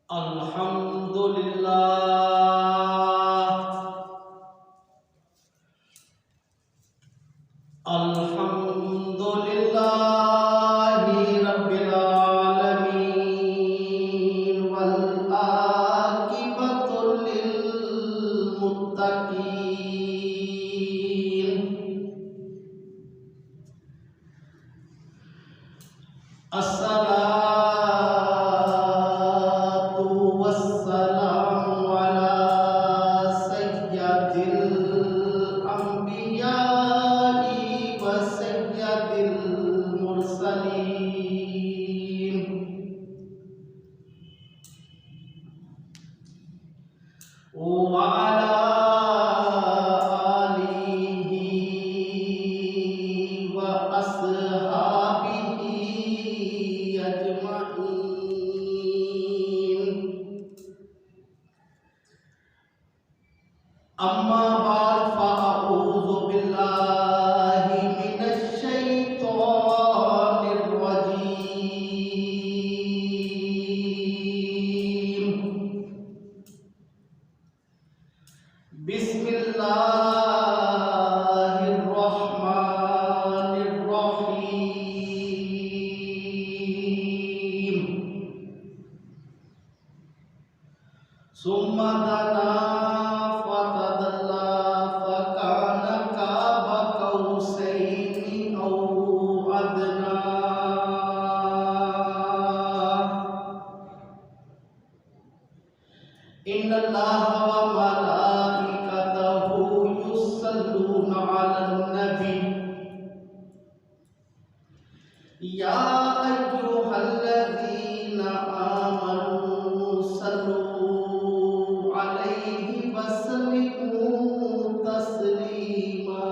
अल्हम्दुलिल्लाहि रब्बिल आलमीन वल आकिबतु लिल मुत्तकीन। अस्सलातु वस्सलामु अला सय्यदिल अंबियाई व सय्यदिल मुरसलीन व अला आलिहि व अस्हाबिहि अजमईन। अम्मा बाद फ़अऊज़ु बिल्लाहि मिनश शैतानिर रजीम। बिस्मिल्लाहिर रहमानिर रहीम। सुम्मा दना फतदल्ला फकान काब कौसैनि औ अदना। इन्नल्लाहा व मलाइकतहु युस्सल्लूना अलन नबी या अय्युहल्लज़ीना आमनू सल्लू अलैहि वसल्लिमू तस्लीमा।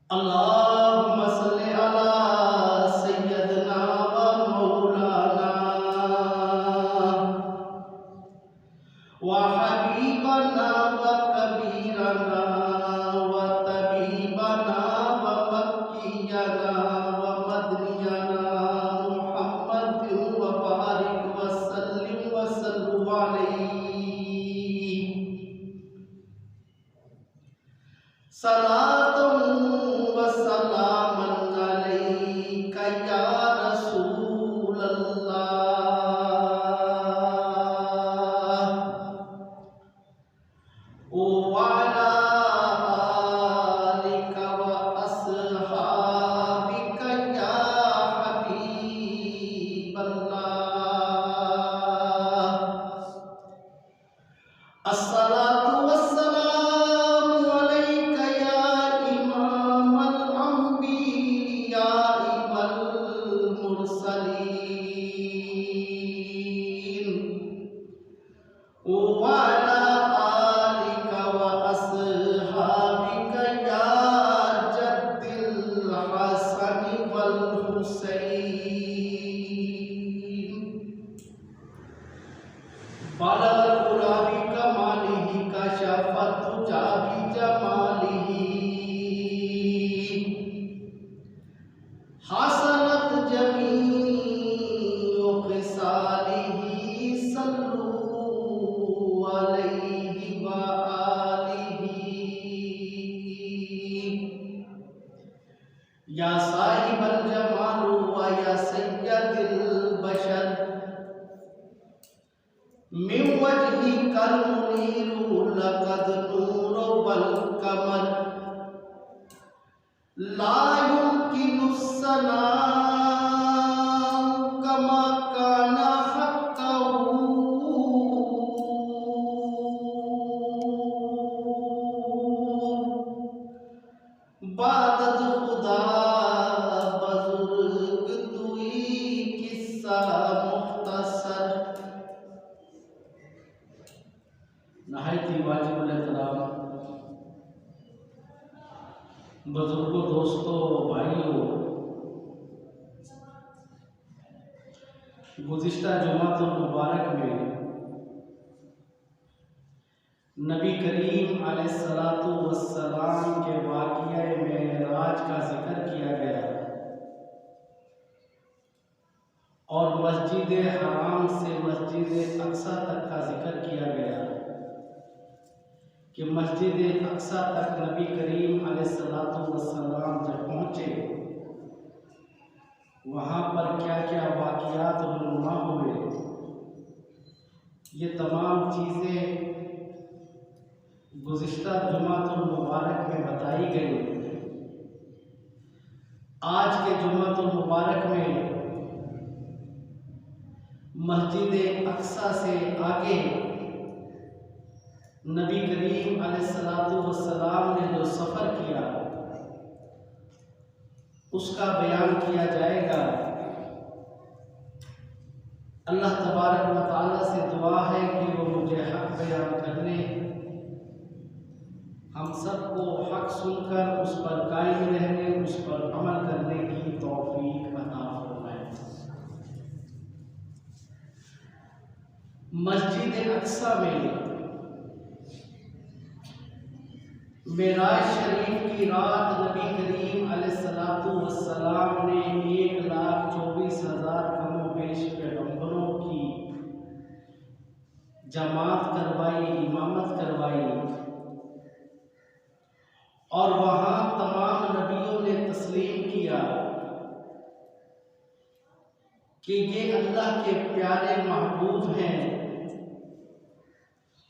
अल्लाहुम्मा सल्लि अला सय्यदना व मौलाना व हबीबना व कबीरना व तबीबना व मक्कियना व मदनियना मुहम्मद व बारिक व सल्लिम व सल्लु अलैहि सलातन व सलामन अलैका या रसूलल्लाह व अला आलिका व अस्हाबिका या हबीबल्लाह। अस्सलातु वस्सलामु अलैका या इमामल अंबियाई वल मुरसलीन व अला आलिका व अस्हाबिका या जद्दिल हसन वल हुसैन। बालगल उला बि कमालिही कशफत तुजा बि जमालिही हसनत जमीउ खिसालिही सल्लू अलैहि व आलिही या साहिबल जमाल व या सय्यदिल बशर मिन वजहिकल मुनीरु लक़द नूर वल कमर ला युमकिनुस्सलाम कमा काना हक़्क़हु बादत खुदा बुजुर्ग दुई किस्सा मुख्तसर। नहायती वाजिबुल एहतराम बुजुर्गों, दोस्तों, भाइयों, गुज़िश्ता जुमातुल मुबारक में नबी करीम अलैहिस्सलातु वस्सलाम के वाक़िया मेराज का जिक्र किया गया। मस्जिद हराम से मस्जिद अक्सा तक का जिक्र किया गया कि मस्जिद अक्सा तक नबी करीम अलैहिस्सलाम जब पहुँचे, वहाँ पर क्या क्या वाक़ियात रुनुमा हुए, ये तमाम चीज़ें गुज़िश्ता जुमातुल मुबारक में बताई गई। आज के जुमातुल मुबारक में मस्जिद अक्सा से आगे नबी करीम अलैहिस्सलाम ने जो सफ़र किया उसका बयान किया जाएगा। अल्लाह तबारक व तआला से दुआ है कि वो मुझे हक़ बयान करने, हम सबको हक़ सुनकर उस पर कायम रहने, उस पर अमल करने की तौफीक अता फरमाए। मस्जिद अक्सा में मेराज शरीफ की रात नबी करीम अलैहिस्सलाम ने 1,24,000 कमोबेश पैगंबरों की जमात करवाई, इमामत करवाई, और वहाँ तमाम नबियों ने तस्लीम किया कि ये अल्लाह के प्यारे महबूब हैं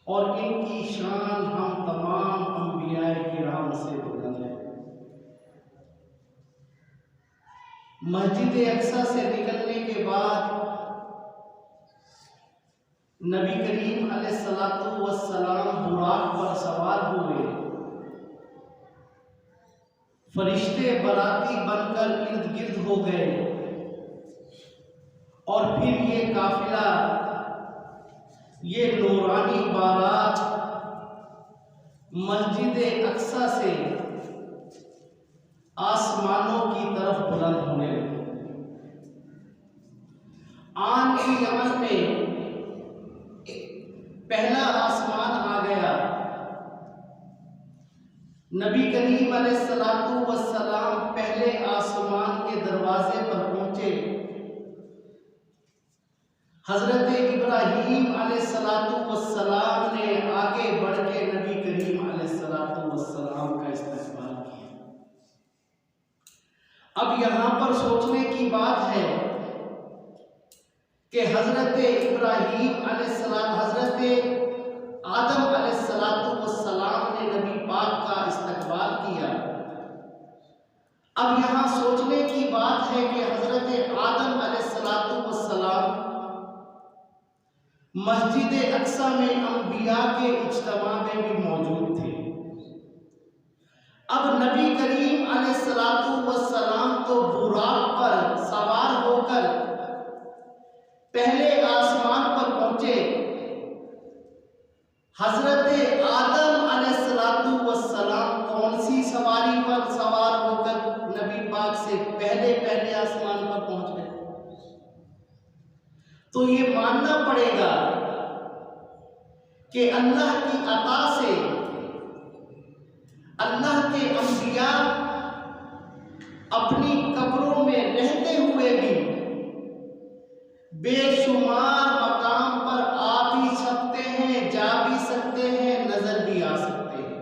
और इनकी शान हम तमाम अंबियाए किराम से बुलंद है। मस्जिद अक्सा से निकलने के बाद नबी करीम अलैहिस्सलाम बुराक पर सवार हुए। फरिश्ते बराती बनकर इर्द गिर्द हो गए और फिर ये काफिला, ये नूरानी बारात मस्जिद अक्सा से आसमानों की तरफ बुलंद होने लगी। आन की यमन में पहला आसमान आ गया। नबी करीम अलैहिस्सलाम पहले आसमान के दरवाजे पर पहुंचे। हजरत इब्राहीम अलैहिस्सलाम ने आगे बढ़ के नबी करीम अलैहिस्सलाम का इस्तकबाल किया। अब यहाँ पर सोचने की बात है कि हजरत इब्राहीम अलैहिस्सलाम, हजरत आदम अलैहिस्सलाम ने नबी पाक का इस्तकबाल किया। अब यहाँ सोचने की बात है कि हजरत आदम अलैहिस्सलाम मस्जिद अक्सा में अंबिया के इज्तिमा में भी मौजूद थे। अब नबी करीम अलैहिस्सलाम तो बुराक पर सवार होकर पहले आसमान पर पहुंचे। हजरत आदम अलैहिस्सलाम कौन सी सवारी पर सवार होकर नबी पाक से पहले आसमान पर पहुंच गए? तो ये मानना पड़ेगा कि अल्लाह की अता से अल्लाह के अंबिया अपनी कब्रों में रहते हुए भी बेशुमार मकाम पर आ भी सकते हैं, जा भी सकते हैं, नजर भी आ सकते हैं।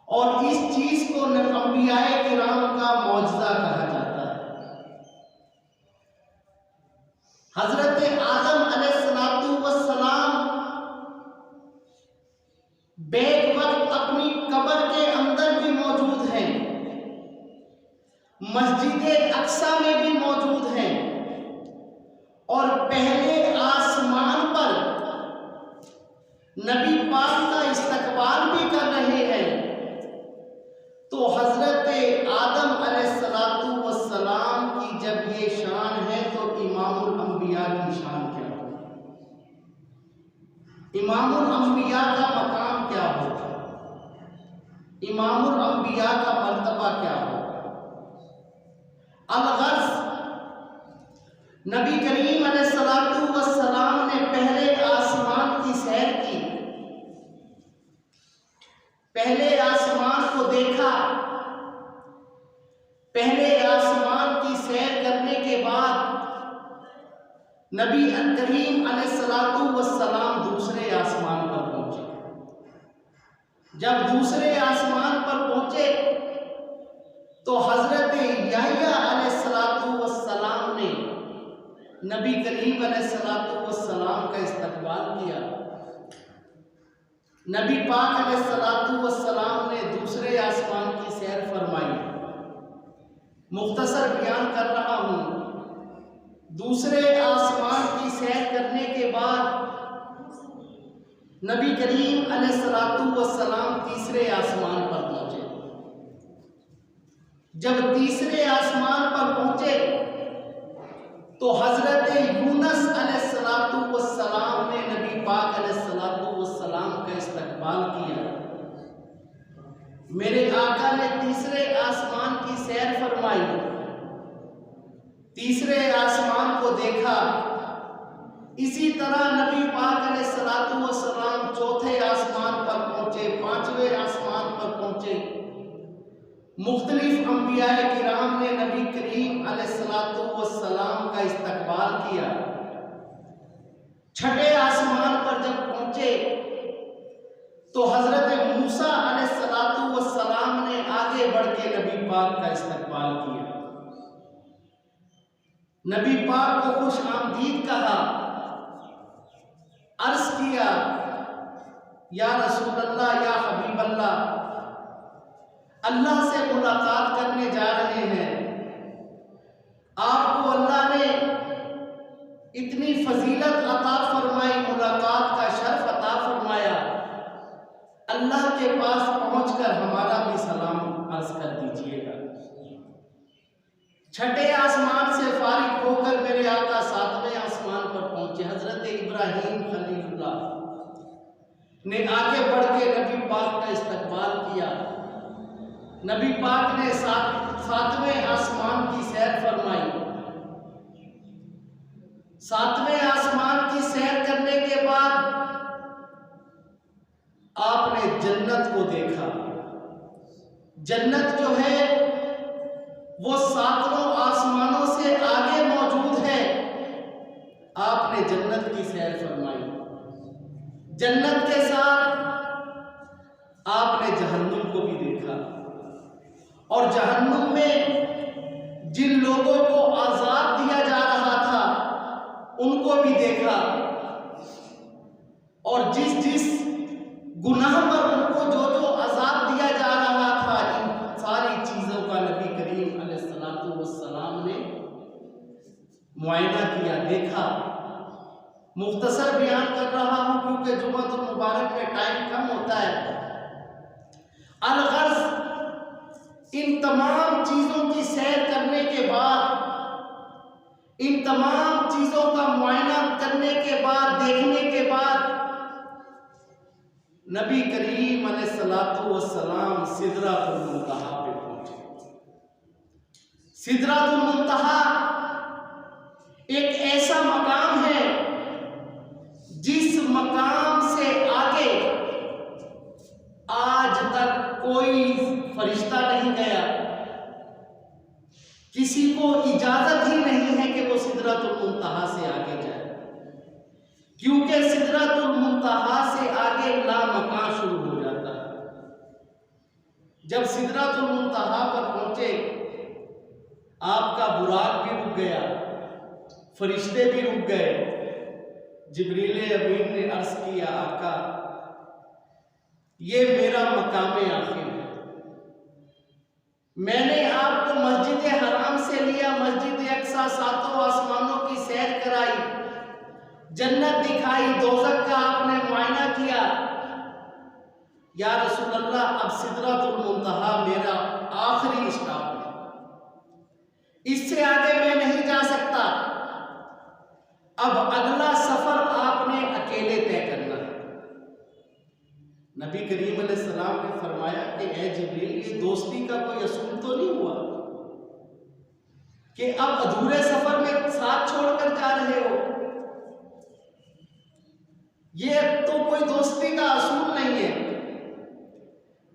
और इस चीज को अंबियाए किराम का मौजज़ा कहा जाता है। हजरत आदम अलैहिस्सलाम बैक वक्त अपनी कब्र के अंदर भी मौजूद हैं, मस्जिद अक्सा में भी मौजूद हैं, और पहले आसमान पर नबी पाक का इस्तकबाल भी कर रहे हैं। तो हजरत आदम अलैहिस्सलाम की जब ये शान है तो इमामुल अंबिया की शान क्या होगी? इमामुल अंबिया का मकाम क्या होगा? इमामुल अंबिया का मर्तबा क्या होगा? अलगर्ज नबी करीम अलैहिस्सलाम ने पहले आसमान की सैर की, पहले आसमान को देखा। पहले आसमान की सैर करने के बाद नबी करीम अलैहिस्सलातु वस्सलाम दूसरे आसमान पर पहुंचे। जब दूसरे आसमान पर पहुंचे तो हजरत याह्या अलैहिस्सलातु वस्सलाम ने नबी करीम अलैहिस्सलातु वस्सलाम का इस्तकबाल किया। नबी पाक अलैहिस्सलातु वस्सलाम ने दूसरे आसमान की सैर फरमाई। मुख्तसर बयान कर रहा हूं। दूसरे आसमान की सैर करने के बाद नबी करीम अलैहिस्सलातु वस्सलाम तीसरे आसमान पर पहुंचे। जब तीसरे आसमान पर पहुंचे तो हजरत यूनुस अलैहिस्सलातु वस्सलाम ने नबी पाक अलैहिस्सलातु वस्सलाम का इस्तकबाल किया। मेरे आका ने तीसरे आसमान की सैर फरमाई, तीसरे आसमान को देखा। इसी तरह नबी पाक अलैहिस्सलातु वस्सलाम चौथे आसमान पर पहुंचे, पांचवें आसमान पर पहुंचे। मुख्तलिफ अंबियाए किराम ने नबी करीम अलैहिस्सलातु वस्सलाम का इस्तकबाल किया। छठे आसमान पर जब पहुंचे तो हजरत मूसा अलैहिस्सलातु वस्सलाम ने आगे बढ़ के नबी पाक का इस्तकबाल किया। नबी पाक को खुश आमदीद कहा, अर्ज किया, या रसूल अल्लाह, या हबीब अल्लाह, अल्लाह से मुलाकात करने जा रहे हैं। आपको अल्लाह ने इतनी फजीलत अता फरमाई, मुलाकात का शर्फ अता फरमाया। अल्लाह के पास पहुंचकर हमारा भी सलाम अर्ज कर दीजिएगा। छठे आसमान से फारिग होकर मेरे आका सातवें आसमान पर पहुंचे। हजरत इब्राहीम खलीलुल्लाह ने आगे बढ़ के नबी पाक का इस्तकबाल किया। नबी पाक ने सातवें आसमान की सैर फरमाई। सातवें आसमान की सैर करने के बाद आपने जन्नत को देखा। जन्नत जो है वो सातों आसमानों से आगे मौजूद है। आपने जन्नत की सैर फरमाई। जन्नत के साथ आपने जहन्नुम को भी देखा और जहन्नुम में जिन लोगों को आजाद दिया जा रहा था उनको भी देखा और जिस जिस गुनाह पर उनको जो जो आजाद दिया जा रहा था, इन सारी चीजों का नबी करीम अलैहिस्सलातु वस्सलाम ने मुआयना किया, देखा। मुख्तसर बयान कर रहा हूं क्योंकि जुम्मतुल मुबारक में टाइम कम होता है। अलगर्ज इन तमाम चीजों की सैर करने के बाद, इन तमाम चीजों का मुआयना करने के बाद, देखने के बाद नबी करीम अलैहिस्सलातु वस्सलाम सिदरातुल मुंतहा पे पहुंचे। सिदरातुल मुंतहा एक ऐसा मकाम है जिस मकाम से आगे आज तक कोई फरिश्ता नहीं गया। किसी को इजाजत ही नहीं है कि वो सिदरातुल मुंतहा से आगे जाए, क्योंकि सिदरातुल मुंतहा से आगे लामकान शुरू हो जाता है। जब सिदरातुल मुंतहा पर पहुंचे, आपका बुराक भी रुक गया, फरिश्ते भी रुक गए। जिब्रील अमीन ने अर्ज किया, आका ये मेरा मकाम आखिर है। मैंने आपको मस्जिद हराम से लिया, मस्जिद अक्सा, सातों आसमानों की सैर कराई, जन्नत दिखाई, दोज़ख का आपने मुआयना किया। या रसूल अल्लाह, अब सिदरातुल मुंतहा मेरा आखिरी स्टॉप है, इससे आगे मैं नहीं जा सकता। अब अगला सफर आपने अकेले तय करना है। नबी करीम अलैहिस्सलाम ने फरमाया कि ए जिब्रील, ये दोस्ती का कोई असूल तो नहीं हुआ कि अब अधूरे सफर में साथ छोड़कर जा रहे हो? ये तो कोई दोस्ती का असूल नहीं है।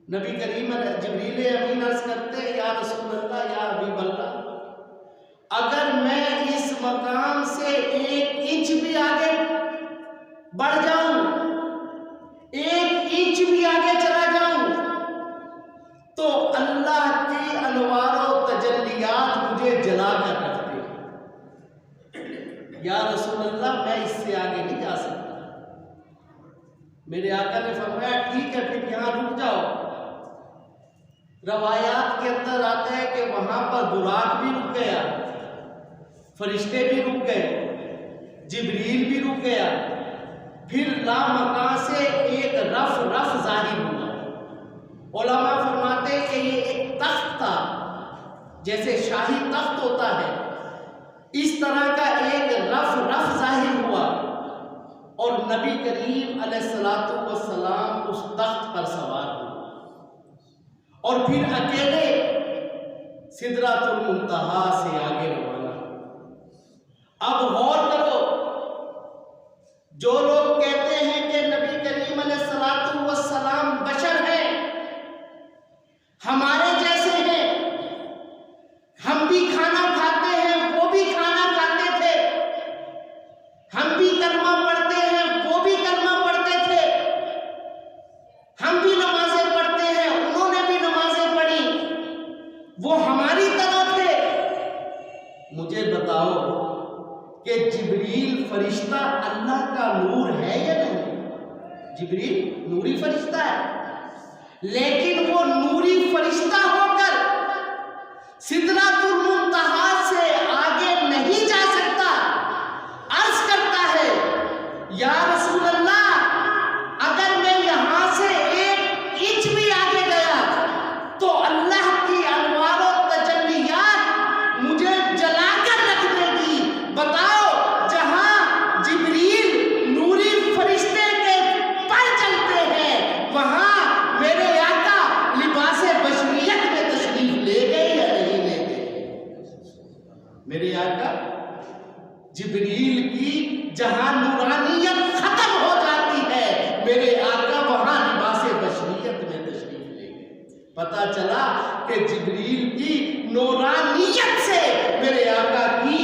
नबी करीम जिब्रील अमीन अर्ज करते हैं, या रसूल अल्लाह, या हबीब अल्लाह, अगर मैं इस मकाम से एक बढ़ जाऊं, 1 इंच भी आगे चला जाऊं, तो अल्लाह की अनवारों तजल्लियात मुझे जलाकर रखते हैं। या रसूल अल्लाह, मैं इससे आगे नहीं जा सकता। मेरे आका ने फरमाया ठीक है, फिर यहां रुक जाओ। रवायात के अंदर आता है कि वहां पर बुराक भी रुक गया, फरिश्ते भी रुक गए, जिब्रील भी रुक गया, फिर लामकान से एक रफ जाहिर हुआ। उलमा फरमाते हैं कि ये एक तख्त था, जैसे शाही तख्त होता है, इस तरह का एक रफ जाहिर हुआ और नबी करीम अलैहिस्सलातु वस्सलाम उस तख्त पर सवार हुए और फिर अकेले सिदरातुल मुंतहा से आगे रवाना। अब गौर करो, जो लोग कहते हैं कि नबी करीम अलैहिस्सलातु वस्सलाम बशर हैं, हमारे जैसे हैं, हम भी खाना खाते हैं, वो भी खाना खाते थे, हम भी कलमा पढ़ते हैं, वो भी कलमा पढ़ते थे, हम भी नमाजें पढ़ते हैं, उन्होंने भी नमाजें पढ़ी, वो हमारी तरह थे। मुझे बताओ कि जिब्रील फरिश्ता अल्लाह का नूर है या नहीं? जिब्रील नूरी फरिश्ता है, लेकिन वो नूरी फरिश्ता होकर सिदरातुल मुंतहा से आगे नहीं जा सकता। अर्ज करता है, या रसूल अल्लाह, अगर मैं यहां से 1 इंच भी आगे गया तो अल्लाह की अनवारों तजल्लियात मुझे जलाकर रख देगी। बताओ, जहां जिब्रील नूरी फरिश्ते के पर चलते हैं, वहां मेरे आका लिबासे बशरियत में तशरीफ ले गए या नहीं ले गए? मेरे आका जिब्रील की जहां नूरानियत खत्म हो जाती है, मेरे आका वहां लिबासे बशरियत में तशरीफ ले गए। पता चला कि जिब्रील की नूरानियत से मेरे आका की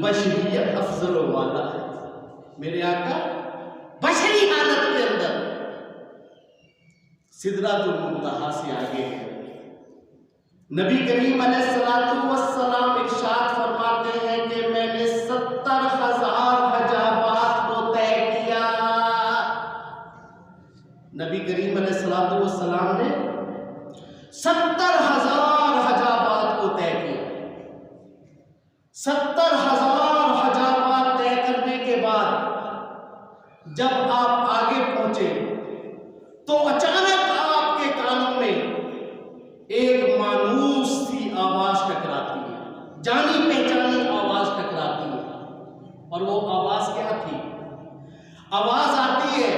बशरियत अफजल वाला है। मेरे आका बशरी हालत के अंदर सिदरातुल मुंतहा से आगे है। नबी करीम अलैहिस्सलातु वस्सलाम इरशाद फरमाते हैं कि मैंने 70,000 हजाबात को तय किया। नबी करीम अलैहिस्सलातु वस्सलाम ने 70,000 हजाबात को तय किया। 70,000 हजाबात तय करने के बाद जब आप आगे पहुंचे तो अचानक आपके कानों में एक मानूस सी आवाज टकराती है, जानी पहचानी आवाज टकराती है। और वो आवाज क्या थी? आवाज आती है,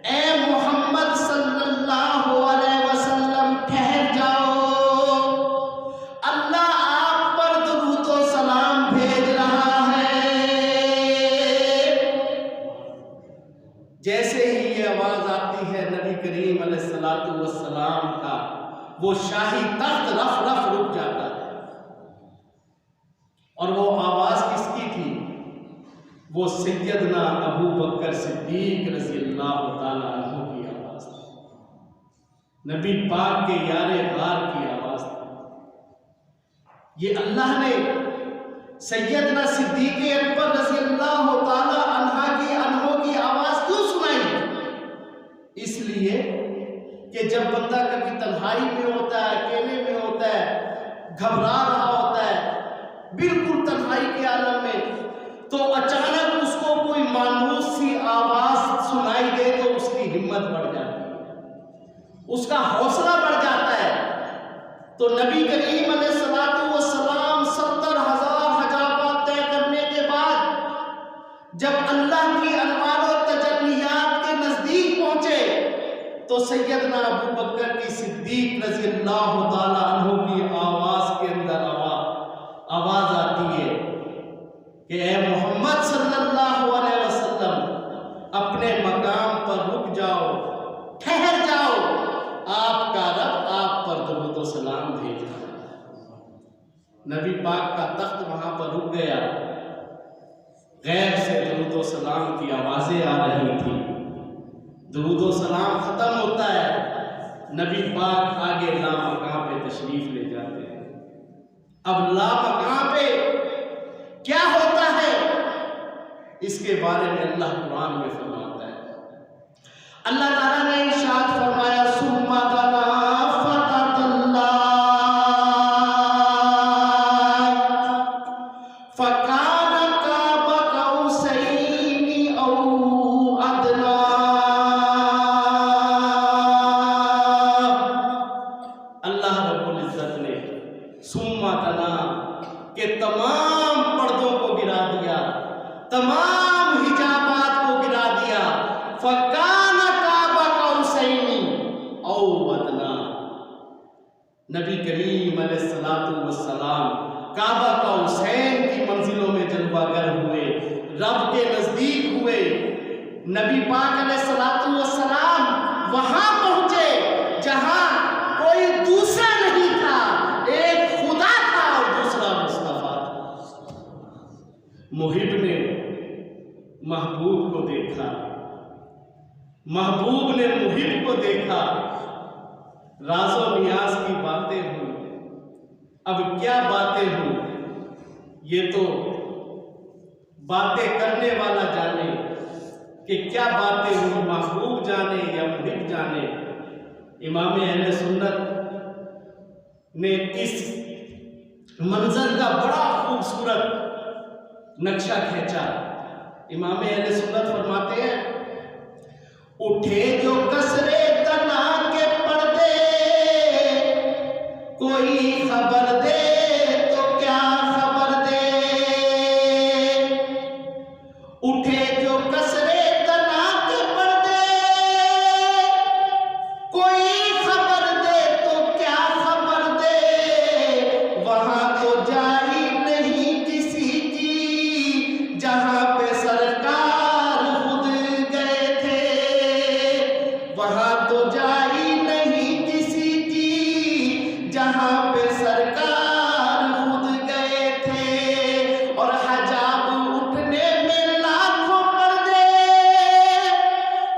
ए मोहम्मद सल्लल्लाहु अलैहि वसल्लम, ठहर जाओ, अल्लाह आप पर दुरूद व सलाम भेज रहा है। जैसे ही ये आवाज आती है, नबी करीम अलैहिस्सलातु वस्सलाम का वो शाही तख्त रफ रुक जाता है। और वो आवाज किसकी थी? वो सैयदना अबू बकर सिद्दीक रज़ी अल्लाह ताला अन्हु की आवाज थी, नबी पाक के यारे गार की आवाज थी। ये अल्लाह ने सैयदना सिद्दीक अकबर रज़ी अल्लाह ताला अन्हु की आवाज क्यों सुनाई? इसलिए कि जब बंदा कभी तन्हाई में होता है, अकेले में होता है, घबरा रहा होता है, बिल्कुल तन्हाई के आलम में, तो अचानक उसको कोई मानूस सी आवाज सुनाई दे तो उसकी हिम्मत बढ़ जाती है, उसका हौसला बढ़ जाता है। तो नबी करीम अलैहिस्सलातु वस्सलाम 70,000 हजाबात तय करने के बाद जब अल्लाह की अनवार और तजल्लियात के नजदीक पहुंचे तो सैयदना अबू बकर की सिद्दीक रज़ी अल्लाह ताला अन्हु की आवाज के अंदर आवाज आती है कि ए मोहम्मद सल्लल्लाहु अलैहि वसल्लम, अपने मकाम पर रुक जाओ, ठहर जाओ, आपका रब आप पर दुरूद व सलाम भेज रहा है। नबी पाक का तख्त वहां पर रुक गया। गैब से दुरूद सलाम की आवाज़ें आ रही थी। दुरूद सलाम ख़त्म होता है, नबी पाक आगे लामकां पे तशरीफ ले जाते हैं। अब लामकां पे क्या होता है इसके बारे में अल्लाह कुरान में फरमाता है। अल्लाह ताला ने इरशाद फरमाया, सुम्मा दना फतदल्ला फकान काब कौसैनी औ अदना। अल्लाह रब्बुल इज्जत ने सुम्मा दना के तमाम पर्दों को गिरा दिया, तमाम हिजाबात को गिरा दिया। फकान काब कौसैनी औ अदना। नबी करीम अलैहिस्सलातु वस्सलाम काबा कौसैन की मंजिलों में जलवागर हुए, रब के नजदीक हुए। नबी पाक अलैहिस्सलातु वस्सलाम वहां पहुंचे जहां कोई दूसरा नहीं था, एक खुदा था और दूसरा मुस्तफा था। मुहिब ने महबूब को देखा, महबूब ने मुहिब को देखा, राज़ो नियाज की बातें हुई। अब क्या बातें हुई ये तो बातें करने वाला जाने कि क्या बातें हुई, महबूब जाने या मुहिब जाने। इमाम अहले सुन्नत ने इस मंजर का बड़ा खूबसूरत नक्शा खींचा। इमाम अहले सुन्नत फरमाते हैं, उठे जो कसरे तना के पर्दे, कोई खबर दे तो क्या खबर दे। उठे जो कसरे तना के पर्दे, कोई खबर दे तो क्या खबर दे। वहां तो जारी नहीं किसी की जहां पे सरकार खुद गए थे। वहां तो जारी नहीं किसी की जहां पे सरकार खुद गए थे। और हजाब उठने में लाखों पर्दे,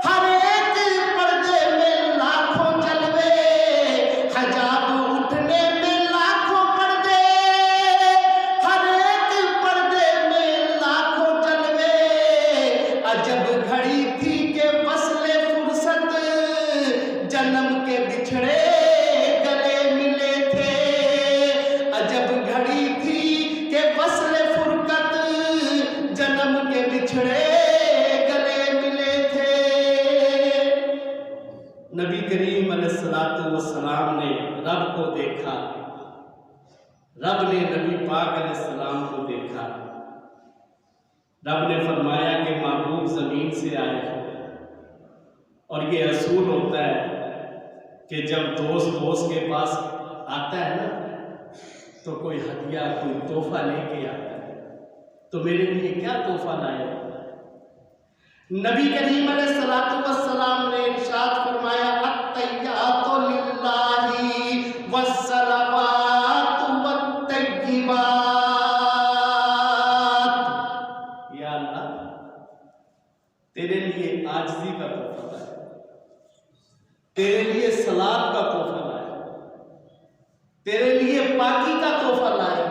हर एक पर्दे में लाखों जलवे। हजाब उठने में लाखों पर्दे, हर एक पर्दे में लाखों जलवे। अजब घड़ी थी के वस्ले फुर्सत, जन्म के बिछड़े गले मिले थे। अजब घड़ी थी के वस्ले फुरकत, जन्म के बिछड़े गले मिले थे। नबी करीम अलैहिस्सलातु वस्सलाम ने रब को देखा, रब ने नबी पाक अलैहिस्सलाम को देखा। रब ने फरमाया कि महबूब जमीन से आए हैं। और ये असूल होता है कि जब दोस्त के पास आता है ना तो कोई हदिया, कोई तोहफा लेके आता है। तो मेरे लिए क्या तोहफा लाए? नबी करीम अलैहिस्सलातु वस्सलाम ने इरशाद फरमाया, अत्तहियातु लिल्लाहि वस्सलावातु वत्तय्यिबात। या अल्लाह, तेरे लिए आजिज़ी का तोहफा लाया, तेरे लिए सलात का तोहफा लाया, तेरे लिए पाकी का तोहफा लाया,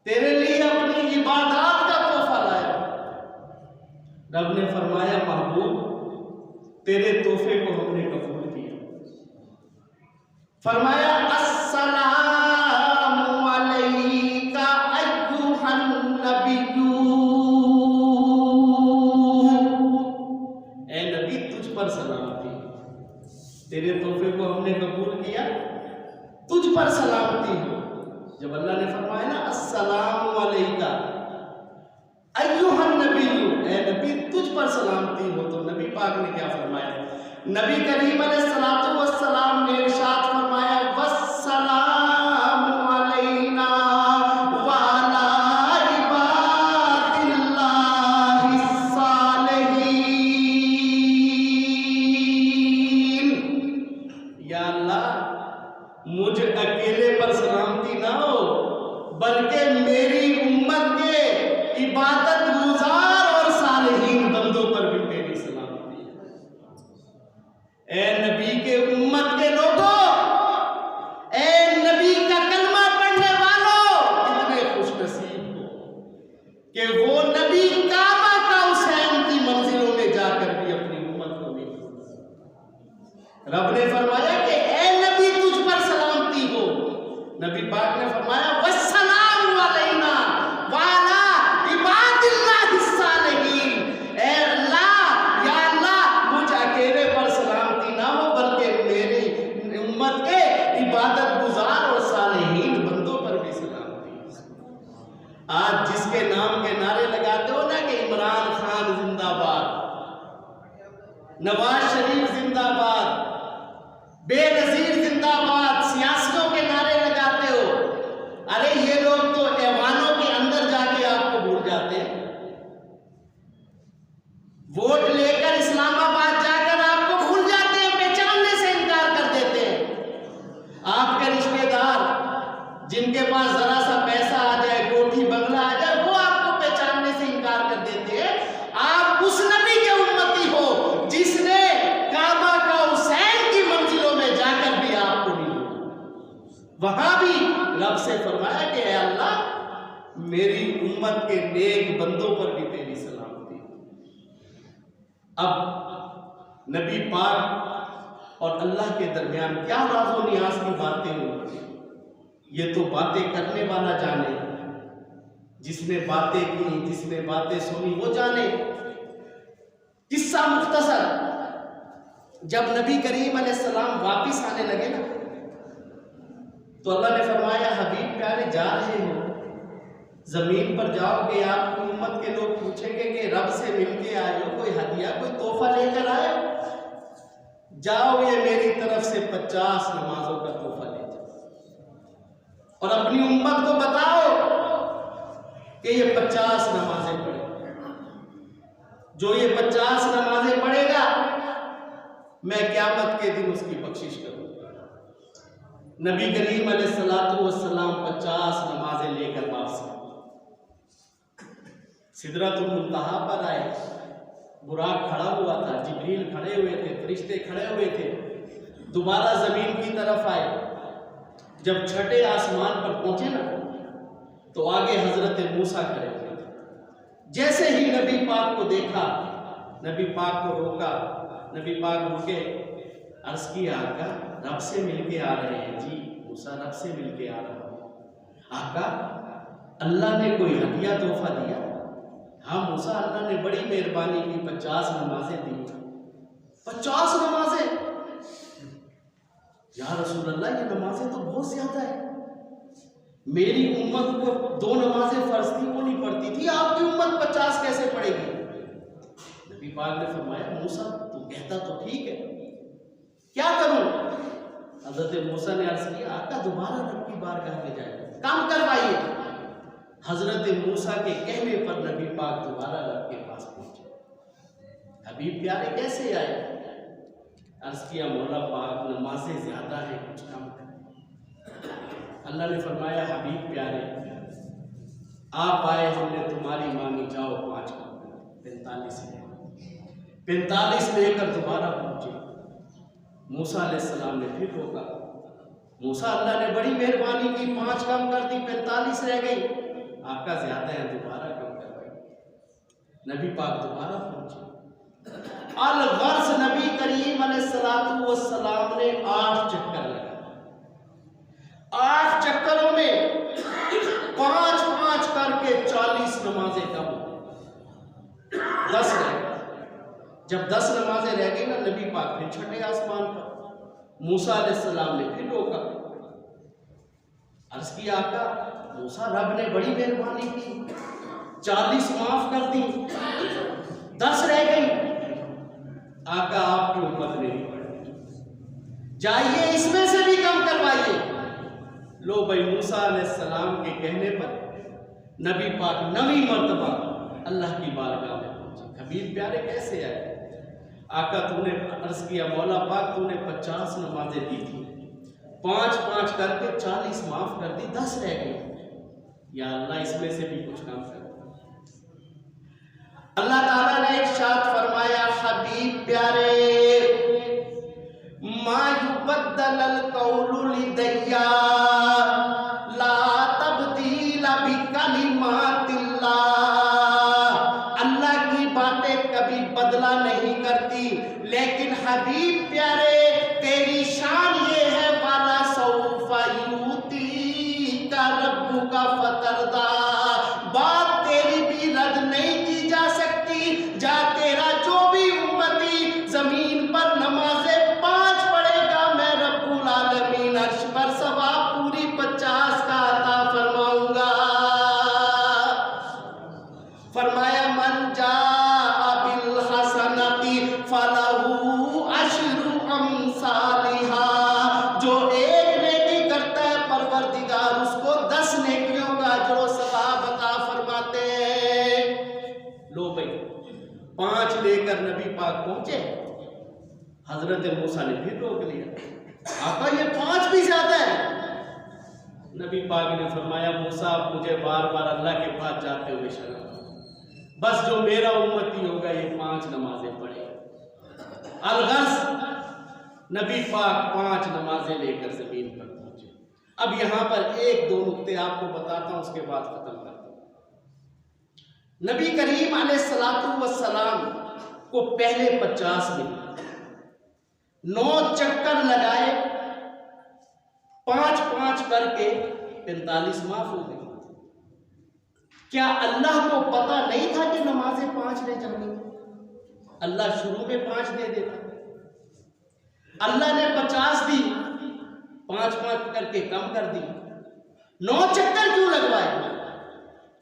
तेरे लिए अपनी इबादत का तोहफा लाया। रब ने फरमाया, महबूब तेरे तोहफे को हमने कबूल किया। फरमाया, अस्सलामु अलैका अय्युहन नबिय्यू। ए नबी, तुझ पर सलामती। तेरे तोहफे को हमने कबूल किया, तुझ पर सलामती हो। जब अल्लाह ने फरमाया ना, अस्सलामु अलैका अय्युहन नबिय्यू, ए नबी तुझ पर सलामती हो, तो नबी पाक ने क्या फरमाया? नबी करीम अलैहिस्सलातु वस्सलाम ने इरशाद फरमाया, वस्सलामु अलैना व अला इबादिल्लाहि सालिहीन। या अल्लाह, मुझ अकेले पर सलामती ना हो, बल्कि मेरी उम्मत के इबादत गुजार और सालेहीन बंदों पर भी मेरी सलामती है। ए नबी के उम्मत के लोगों, ए नबी का कलमा पढ़ने वालों, कितने खुशनसीब हो कि वो नबी काबा का हुसैन की मंजिलों में जाकर भी अपनी उम्मत को नहीं भूला। रब ने फरमाया कि ए नबी तुझ पर सलामती हो। नबी पाक ने फरमाया वस्सलाम अलैना वाला इबादिल्लाहिस सालिहीन। ए अल्लाह, या अल्लाह, मुझ अकेले पर सलामती ना हो बल्कि मेरी उम्मत के इबादत गुजार और सालिहीन बंदों पर भी सलामती। आज जिसके नाम के नारे लगाते हो ना कि इमरान खान जिंदाबाद, नवाज शरीफ जिंदाबाद, बेनजीर जिंदाबाद, सियासियों के नारे लगाते हो, अरे ये लोग तो ऐवानों के अंदर जाके आपको भूल जाते हैं। वोट लेकर इस्लामाबाद जाकर आपको भूल जाते हैं, पहचानने से इनकार कर देते हैं। आपके रिश्तेदार जिनके पास जरा सा पैसा आ जाए, कोठी बंगला आ जाए, वो आपको पहचानने से इनकार कर देते हैं। आप उस नबी के उम्मती हो जिसने काबा का हुसैन की मंजिलों में जाकर भी आपको नहीं भूला। वहां भी रब से फरमाया कि अल्लाह, मेरी उम्मत के नेक बंदों पर भी तेरी सलामती। अब नबी पाक और अल्लाह के दरमियान क्या राज़ो नियाज़ की बातें हुई, ये तो बातें करने वाला जाने, जिसने बातें की, जिसने बातें सुनी वो जाने। किस्सा मुख्तसर, जब नबी करीम अलैहिस्सलाम वापिस आने लगे ना, तो अल्लाह ने फरमाया हबीब प्यारे जा रहे हो, जमीन पर जाओगे, आपकी उम्मत के लोग पूछेंगे कि रब से मिलके आए हो, कोई हदिया कोई तोहफा लेकर आए हो? जाओ, ये मेरी तरफ से 50 नमाजों का तोहफा ले जाओ और अपनी उम्मत को बताओ कि ये 50 नमाजें पढ़े। जो ये 50 नमाजें पढ़ेगा, मैं क़यामत के दिन उसकी बख्शिश करूंगा। नबी करीम अलैहिस्सलातु वस्सलाम 50 नमाजें लेकर वापस सिदरतुल मुंतहा पर आए। बुराक खड़ा हुआ था, जिब्रील खड़े हुए थे, फरिश्ते खड़े हुए थे। दोबारा जमीन की तरफ आए। जब छठे आसमान पर पहुंचे ना, तो आगे हजरत मूसा खड़े हुए थे। जैसे ही नबी पाक को देखा, नबी पाक को रोका, नबी पाक रुके, अर्ज किया आका रब से मिलके आ रहे हैं। जी मूसा, रब से मिलके आ रहा हूं। आका, अल्लाह ने कोई हदिया तोहफा दिया? हाँ मूसा, अल्लाह ने बड़ी मेहरबानी की, 50 नमाजें दी। 50 नमाजें? या रसूल अल्लाह, ये नमाजें तो बहुत ज्यादा है। मेरी उम्मत को 2 नमाजें फर्ज थी, वो नहीं पढ़ती थी, आपकी उम्मत 50 कैसे पढ़ेगी? नबी पाक ने फरमाया मूसा, तू कहता तो ठीक है, क्या करूं? हजरत मूसा ने अर्ज किया आका दोबारा रब की बारगाह में जाए, काम करवाइए। हजरत मूसा के कहने पर नबी पाक दोबारा रब के पास पहुंचे। हबीब प्यारे कैसे आए? अर्ज किया मौला पाक नमाजें ज्यादा है, कुछ कम कर। अल्लाह ने फरमाया हबीब प्यारे आप आए, हमने तुम्हारी मांगी, जाओ 5 45 लेकर दोबारा पहुंचे। मूसा अलैहिस्सलाम ने फिर रोका। मूसा, अल्लाह ने बड़ी मेहरबानी की, 5 कम कर दी, 45 रह गई। आका ज्यादा है, दोबारा कम करवाइए। नबी पाक दोबारा पहुंचे। अल-गर्ज़ नबी करीम अलैहिस्सलातु वस्सलाम ने 8 चक्कर लगाए। 8 चक्करों में 5-5 करके 40 नमाजें कम हो गई, 10 रह गई। जब 10 नमाजें रह गई ना, नबी पाक फिर छठे आसमान पर। मूसा अलैहिस्सलाम ने फिर रोका। अर्ज किया आका मूसा, रब ने बड़ी मेहरबानी की, 40 माफ कर दी, 10 रह गई। आका आपकी उम्मत ने नहीं पढ़ी, जाइए इसमें से भी कम करवाइए। लो भाई, मूसा अलैहिस्सलाम के कहने पर नबी पाक 9वीं मर्तबा अल्लाह की बारगाह में पहुंचे। हबीब प्यारे कैसे आए? आका तूने अर्ज किया मौला पाक, तूने 50 नमाजें दी थी, 5-5 करके 40 माफ कर दी, 10 रह गई। या अल्लाह इसमें से भी कुछ काम कर। अल्लाह ताला ने इरशाद फरमाया, हबीब प्यारे, मा युबद्दलल कौलु लिदैया ला तब्दीला बिकलिमातिल्लाह। अल्लाह की बातें कभी बदला नहीं करती, लेकिन हबीब प्यारे तेरी शान ये है, वाला सौफा यूती का रब्बु का फतरदा। बात तेरी भी रद्द नहीं की जा सकती। जा तेरा जो भी उम्मती जमीन पर नमाज़े 5 पढ़ेगा, मैं रब्बुल आलमीन अर्श पर सवाब पूरी 50 का अता फरमाऊंगा। फरमाया, मन जा बिल हसनती फलहू अशरु अमसालिहा। जो एक नेकी करता है, परवरदिगार उसको 10 नेकियों का अजर सवाब अता फरमाते हैं। लो भाई, 5 लेकर नबी पाक पहुंचे। हजरत मूसा ने फिर रोक लिया, आका ये 5 भी ज्यादा है। नबी पाक ने फरमाया, मूसा मुझे बार बार अल्लाह के पास जाते हुए शर्म, बस जो मेरा उम्मती होगा ये 5 नमाजें पढ़े। अलगर्ज नबी पाक 5 नमाजें लेकर जमीन पर पहुंचे। अब यहां पर 1-2 नुक्ते आपको बताता हूं, उसके बाद खत्म करता हूं। नबी करीम अलैहिस्सलातु वस्सलाम को पहले 50 मिनट 9 चक्कर लगाए, 5-5 करके 45 माफ हो गई। क्या अल्लाह को पता नहीं था कि नमाजें 5 ले जानी? अल्लाह शुरू में 5 दे देता। अल्लाह ने 50 दी, 5-5 करके कम कर दी। 9 चक्कर क्यों लगवाए?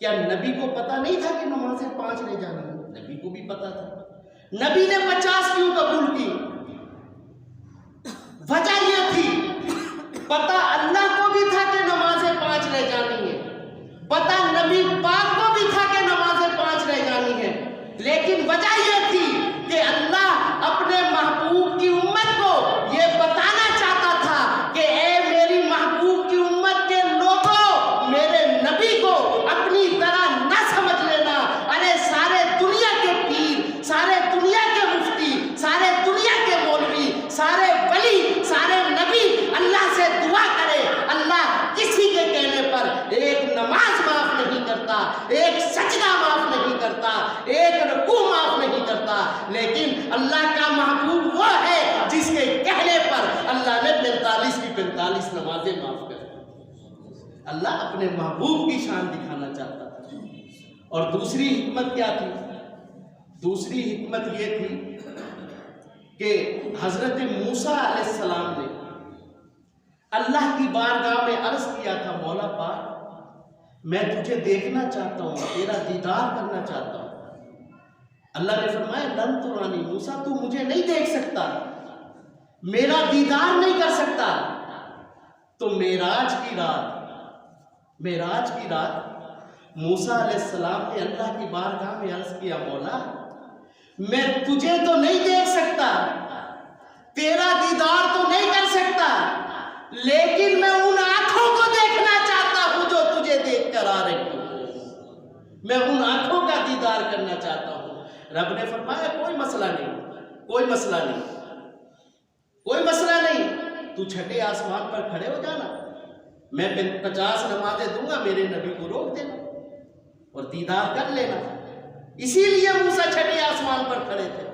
क्या नबी को पता नहीं था कि नमाजें 5 ले जानी? नबी को भी पता था। नबी ने 50 क्यों कबूल की? वजह यह थी, पता अल्लाह को भी था कि नमाजें 5 ले जानी है, पता नबी पाक को भी था कि नमाजें 5 ले जानी है, लेकिन वजह यह थी कि अल्लाह अपने महबूब की उम्मत को यह बताना चाहता था कि ए मेरी महबूब की उम्मत के लोगों, मेरे नबी को अपनी तरह न समझ लेना। अरे सारे दुनिया के पीर, सारे दुनिया के मुफ्ती, सारे दुनिया के मौलवी, सारे वली, सारे नबी अल्लाह से दुआ करे, अल्लाह किसी के कहने पर एक नमाज माफ नहीं करता, एक सजदा माफ नहीं करता, एक रुकू माफ नहीं करता, लेकिन अल्लाह का महबूब वो है जिसके कहने पर अल्लाह ने 45 की 45 नमाजें माफ कर दी। अल्लाह अपने महबूब की शान दिखाना चाहता था। और दूसरी हिकमत क्या थी? दूसरी हिकमत ये थी कि हजरत मूसा अलैहिस्सलाम ने अल्लाह की बारगाह में अर्ज किया था, मौला पाक मैं तुझे देखना चाहता हूं, तेरा दीदार करना चाहता हूं। अल्लाह ने फरमाया, लन तुरानी, मूसा तू मुझे नहीं देख सकता, मेरा दीदार नहीं कर सकता। तो मेराज की रात मूसा अलैहिस्सलाम ने अल्लाह की बारगाह में अर्ज किया, मौला मैं तुझे तो नहीं देख सकता, तेरा दीदार तो नहीं कर सकता, लेकिन मैं उन आंखों को देखना चाहता हूं जो तुझे देख कर आ रही हूं। मैं उन आंखों का दीदार करना चाहता हूं। रब ने फरमाया, कोई मसला नहीं, कोई मसला नहीं, कोई मसला नहीं, तू छठे आसमान पर खड़े हो जाना, मैं 50 नमाजें दूंगा, मेरे नबी को रोक देना और दीदार कर लेना। इसीलिए मूसा छठे आसमान पर खड़े थे।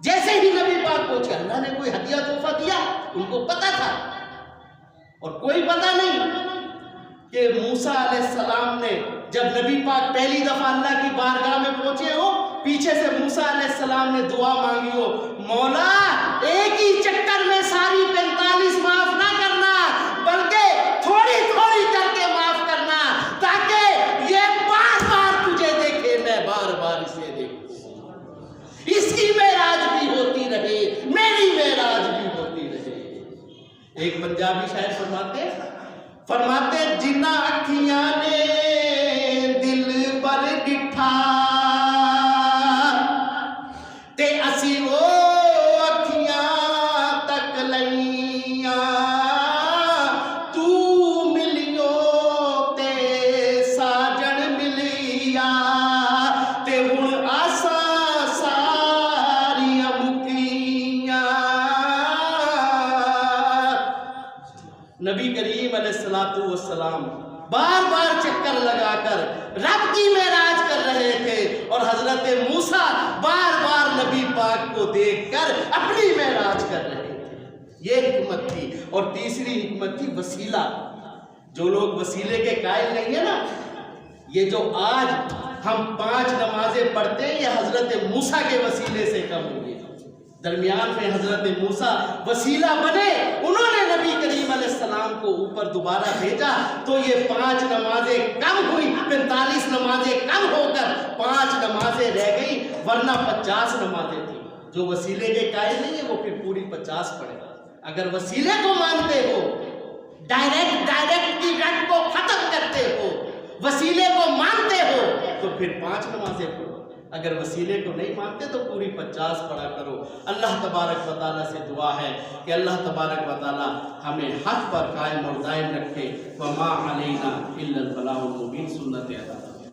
जैसे ही नबी पाक पहुंचे, अल्लाह ने कोई हदिया तोहफा दिया, उनको पता था। और कोई पता नहीं कि मूसा अलैहिस्सलाम ने जब नबी पाक पहली दफा अल्लाह की बारगाह में पहुंचे हो, पीछे से मूसा अलैहिस्सलाम ने दुआ मांगी हो, मौला एक ही चक्कर में सारी 45 माफ ना करना, बल्कि थोड़ी थोड़ी करके माफ करना, ताकि ये बार बार तुझे देखे, मैं बार बार इसे देखूं, इसकी मेराज भी होती रहे, मेरी मेराज भी होती रहे। एक पंजाबी शायर फरमाते जिन्ना अखियां ने दिल पर डिठा ते असी वो अखियां तक लईया, तू मिलियो ते साजन मिलिया ते हुण नबी करीम अलैहिस्सलातु वस्सलाम बार बार चक्कर लगाकर रब की मेराज कर रहे थे और हजरत मूसा बार बार नबी पाक को देखकर अपनी मेराज कर रहे थे। ये हिकमत थी। और तीसरी हिकमत थी वसीला। जो लोग वसीले के कायल नहीं है ना, ये जो आज हम 5 नमाजें पढ़ते हैं, ये हजरत मूसा के वसीले से कम हुई। दरमियान में हजरत मूसा वसीला बने, उन्होंने नबी करीम अलैहिस्सलाम को ऊपर दोबारा भेजा, तो ये 5 नमाजें कम हुई, 45 नमाजें कम होकर 5 नमाजें रह गई, वरना 50 नमाजें थी। जो वसीले के कायल नहीं है वो फिर पूरी 50 पढ़ेगा। अगर वसीले को मानते हो, डायरेक्ट की रट को खत्म करते हो, वसीले को मानते हो, तो फिर 5 नमाजें पढ़ो। अगर वसीले को नहीं मानते तो पूरी 50 पढ़ा करो। अल्लाह तबारक व तआला से दुआ है कि अल्लाह तबारक व तआला हमें हक पर कायम और दायम रखे। वमा अलैना इल्लल बलागुल मुबीन। सुन्नत अदा।